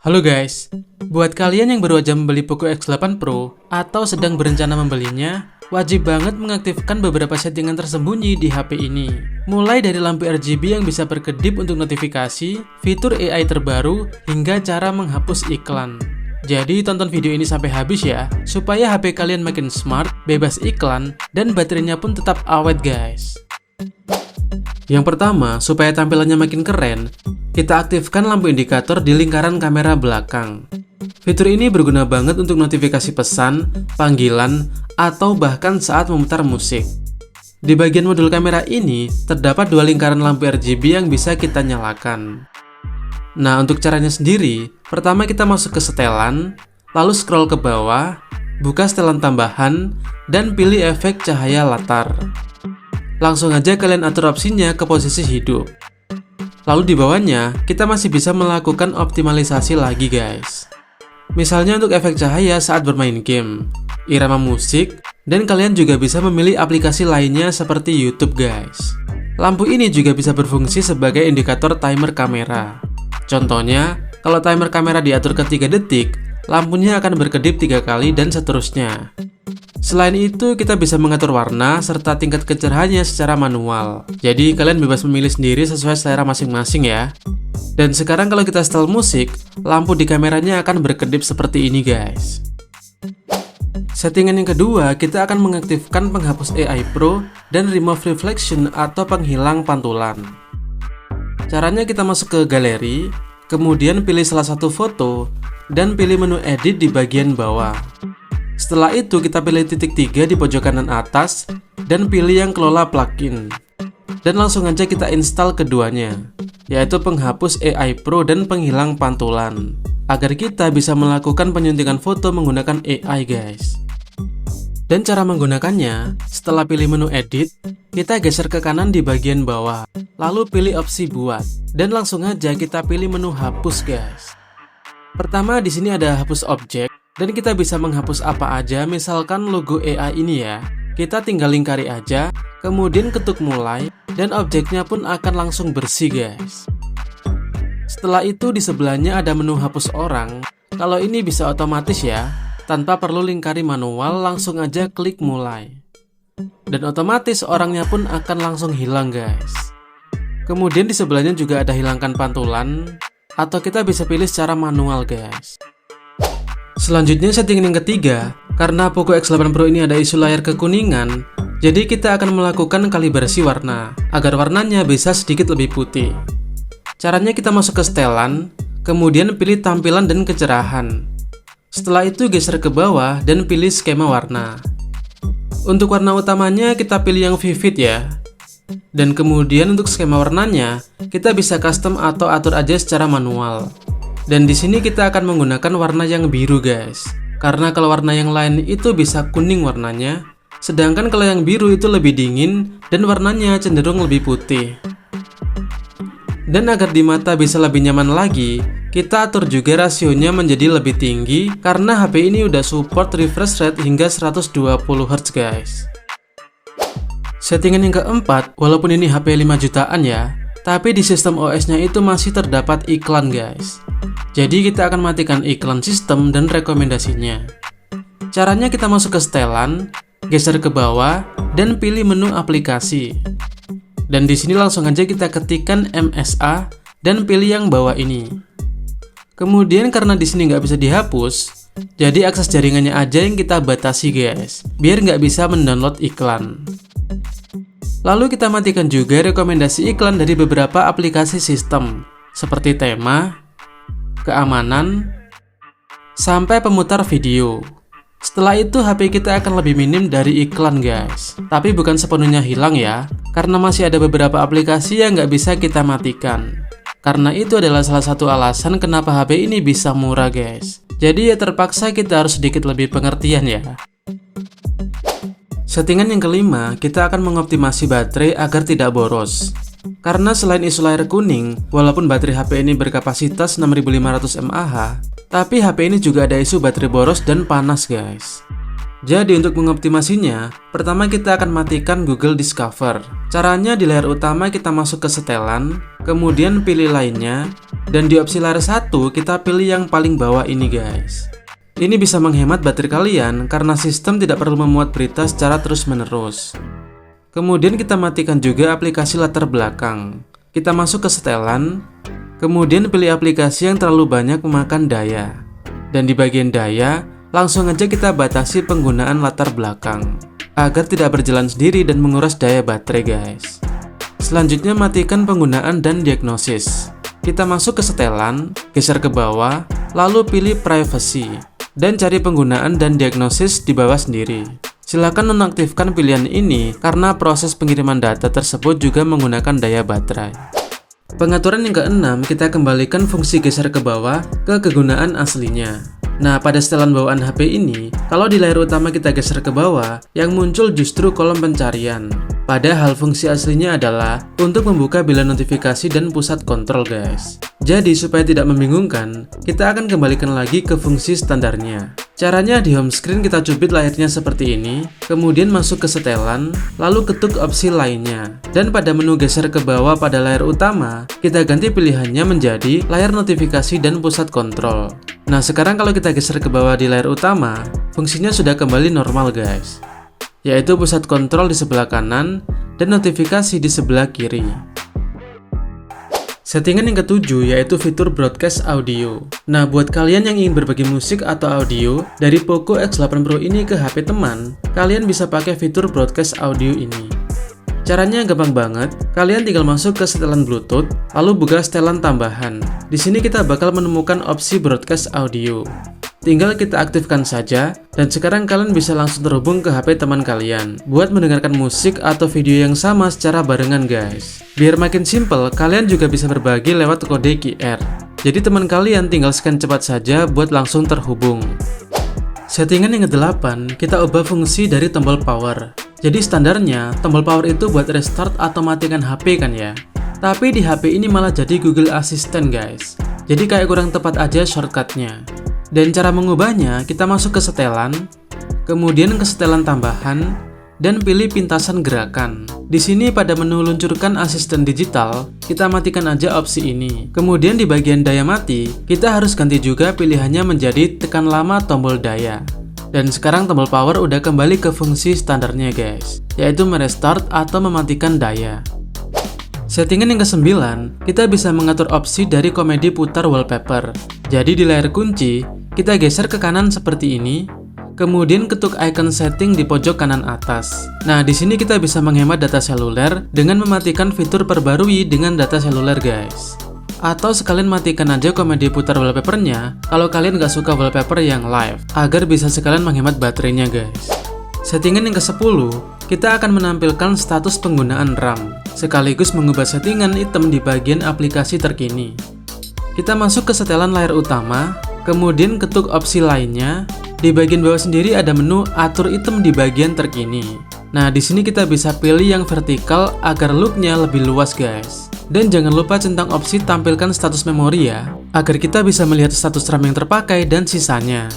Halo guys, buat kalian yang baru aja membeli Poco X8 Pro atau sedang berencana membelinya, wajib banget mengaktifkan beberapa settingan tersembunyi di HP ini. Mulai dari lampu RGB yang bisa berkedip untuk notifikasi, fitur AI terbaru, hingga cara menghapus iklan. Jadi tonton video ini sampai habis ya, supaya HP kalian makin smart, bebas iklan, dan baterainya pun tetap awet guys. Yang pertama, supaya tampilannya makin keren, kita aktifkan lampu indikator di lingkaran kamera belakang. Fitur ini berguna banget untuk notifikasi pesan, panggilan, atau bahkan saat memutar musik. Di bagian modul kamera ini, terdapat dua lingkaran lampu RGB yang bisa kita nyalakan. Nah, untuk caranya sendiri, pertama kita masuk ke setelan, lalu scroll ke bawah, buka setelan tambahan, dan pilih efek cahaya latar. Langsung aja kalian atur opsinya ke posisi hidup. Lalu di bawahnya, kita masih bisa melakukan optimalisasi lagi guys. Misalnya untuk efek cahaya saat bermain game, irama musik, dan kalian juga bisa memilih aplikasi lainnya seperti YouTube guys. Lampu ini juga bisa berfungsi sebagai indikator timer kamera. Contohnya, kalau timer kamera diatur ke 3 detik, lampunya akan berkedip 3 kali dan seterusnya. Selain itu, kita bisa mengatur warna serta tingkat kecerahannya secara manual. Jadi, kalian bebas memilih sendiri sesuai selera masing-masing ya. Dan sekarang kalau kita setel musik, lampu di kameranya akan berkedip seperti ini guys. Settingan yang kedua, kita akan mengaktifkan penghapus AI Pro dan remove reflection atau penghilang pantulan. Caranya kita masuk ke galeri, kemudian pilih salah satu foto, dan pilih menu edit di bagian bawah. Setelah itu kita pilih titik 3 di pojok kanan atas dan pilih yang kelola plugin. Dan langsung aja kita install keduanya, yaitu penghapus AI Pro dan penghilang pantulan, agar kita bisa melakukan penyuntikan foto menggunakan AI guys. Dan cara menggunakannya, setelah pilih menu edit, kita geser ke kanan di bagian bawah, lalu pilih opsi buat, dan langsung aja kita pilih menu hapus guys. Pertama di sini ada hapus objek. Dan kita bisa menghapus apa aja, misalkan logo AI ini ya. Kita tinggal lingkari aja, kemudian ketuk mulai, dan objeknya pun akan langsung bersih guys. Setelah itu di sebelahnya ada menu hapus orang. Kalau ini bisa otomatis ya, tanpa perlu lingkari manual, langsung aja klik mulai. Dan otomatis orangnya pun akan langsung hilang guys. Kemudian di sebelahnya juga ada hilangkan pantulan, atau kita bisa pilih secara manual guys. Selanjutnya settingan yang ketiga, karena Poco X8 Pro ini ada isu layar kekuningan, jadi kita akan melakukan kalibrasi warna, agar warnanya bisa sedikit lebih putih. Caranya kita masuk ke setelan, kemudian pilih tampilan dan kecerahan. Setelah itu geser ke bawah dan pilih skema warna. Untuk warna utamanya kita pilih yang vivid ya. Dan kemudian untuk skema warnanya, kita bisa custom atau atur aja secara manual. Dan di sini kita akan menggunakan warna yang biru guys. Karena kalau warna yang lain itu bisa kuning warnanya, sedangkan kalau yang biru itu lebih dingin dan warnanya cenderung lebih putih. Dan agar di mata bisa lebih nyaman lagi, kita atur juga rasionya menjadi lebih tinggi karena HP ini udah support refresh rate hingga 120Hz guys. Settingan yang keempat, walaupun ini HP 5 jutaan ya, tapi di sistem OS-nya itu masih terdapat iklan guys. Jadi kita akan matikan iklan sistem dan rekomendasinya. Caranya kita masuk ke setelan, geser ke bawah, dan pilih menu aplikasi. Dan di sini langsung aja kita ketikkan MSA dan pilih yang bawah ini. Kemudian karena di sini nggak bisa dihapus, jadi akses jaringannya aja yang kita batasi guys, biar nggak bisa mendownload iklan. Lalu kita matikan juga rekomendasi iklan dari beberapa aplikasi sistem, seperti tema, keamanan, sampai pemutar video. Setelah itu HP kita akan lebih minim dari iklan guys. Tapi bukan sepenuhnya hilang ya, karena masih ada beberapa aplikasi yang nggak bisa kita matikan. Karena itu adalah salah satu alasan kenapa HP ini bisa murah guys. Jadi ya terpaksa kita harus sedikit lebih pengertian ya. Settingan yang kelima, kita akan mengoptimasi baterai agar tidak boros. Karena selain isu layar kuning, walaupun baterai HP ini berkapasitas 6500 mAh, tapi HP ini juga ada isu baterai boros dan panas guys. Jadi untuk mengoptimasinya, pertama kita akan matikan Google Discover. Caranya di layar utama kita masuk ke setelan, kemudian pilih lainnya, dan di opsi layar 1 kita pilih yang paling bawah ini guys. Ini bisa menghemat baterai kalian karena sistem tidak perlu memuat berita secara terus-menerus. Kemudian kita matikan juga aplikasi latar belakang. Kita masuk ke setelan, kemudian pilih aplikasi yang terlalu banyak memakan daya. Dan di bagian daya, langsung aja kita batasi penggunaan latar belakang agar tidak berjalan sendiri dan menguras daya baterai guys. Selanjutnya matikan penggunaan dan diagnosis. Kita masuk ke setelan, geser ke bawah, lalu pilih privacy dan cari penggunaan dan diagnosis di bawah sendiri. Silakan nonaktifkan pilihan ini karena proses pengiriman data tersebut juga menggunakan daya baterai. Pengaturan yang keenam, kita kembalikan fungsi geser ke bawah ke kegunaan aslinya. Nah, pada setelan bawaan HP ini, kalau di layar utama kita geser ke bawah, yang muncul justru kolom pencarian. Padahal fungsi aslinya adalah untuk membuka bilah notifikasi dan pusat kontrol guys. Jadi supaya tidak membingungkan, kita akan kembalikan lagi ke fungsi standarnya. Caranya di home screen kita cubit layarnya seperti ini, kemudian masuk ke setelan, lalu ketuk opsi lainnya. Dan pada menu geser ke bawah pada layar utama, kita ganti pilihannya menjadi layar notifikasi dan pusat kontrol. Nah sekarang kalau kita geser ke bawah di layar utama, fungsinya sudah kembali normal guys, yaitu pusat kontrol di sebelah kanan dan notifikasi di sebelah kiri. Settingan yang ketujuh yaitu fitur broadcast audio. Nah buat kalian yang ingin berbagi musik atau audio dari Poco X8 Pro ini ke HP teman, kalian bisa pakai fitur broadcast audio ini. Caranya gampang banget, kalian tinggal masuk ke setelan Bluetooth, lalu buka setelan tambahan. Di sini kita bakal menemukan opsi broadcast audio. Tinggal kita aktifkan saja, dan sekarang kalian bisa langsung terhubung ke HP teman kalian buat mendengarkan musik atau video yang sama secara barengan guys. Biar makin simple, kalian juga bisa berbagi lewat kode QR. Jadi teman kalian tinggal scan cepat saja buat langsung terhubung. Settingan yang ke-8, kita ubah fungsi dari tombol power. Jadi standarnya, tombol power itu buat restart atau matikan HP kan ya. Tapi di HP ini malah jadi Google Assistant guys. Jadi kayak kurang tepat aja shortcutnya. Dan cara mengubahnya, kita masuk ke setelan, kemudian ke setelan tambahan, dan pilih pintasan gerakan. Di sini pada menu luncurkan asisten digital, kita matikan aja opsi ini. Kemudian di bagian daya mati, kita harus ganti juga pilihannya menjadi tekan lama tombol daya. Dan sekarang tombol power udah kembali ke fungsi standarnya guys, yaitu merestart atau mematikan daya. Settingan yang ke-9, kita bisa mengatur opsi dari komedi putar wallpaper. Jadi di layar kunci, kita geser ke kanan seperti ini, kemudian ketuk icon setting di pojok kanan atas. Nah, di sini kita bisa menghemat data seluler dengan mematikan fitur perbarui dengan data seluler guys. Atau sekalian matikan aja komedi putar wallpapernya kalau kalian gak suka wallpaper yang live, agar bisa sekalian menghemat baterainya guys. Settingan yang ke-10, kita akan menampilkan status penggunaan RAM, sekaligus mengubah settingan item di bagian aplikasi terkini. Kita masuk ke setelan layar utama, kemudian ketuk opsi lainnya. Di bagian bawah sendiri ada menu atur item di bagian terkini. Nah, di sini kita bisa pilih yang vertikal agar looknya lebih luas guys. Dan jangan lupa centang opsi tampilkan status memori ya, agar kita bisa melihat status RAM yang terpakai dan sisanya.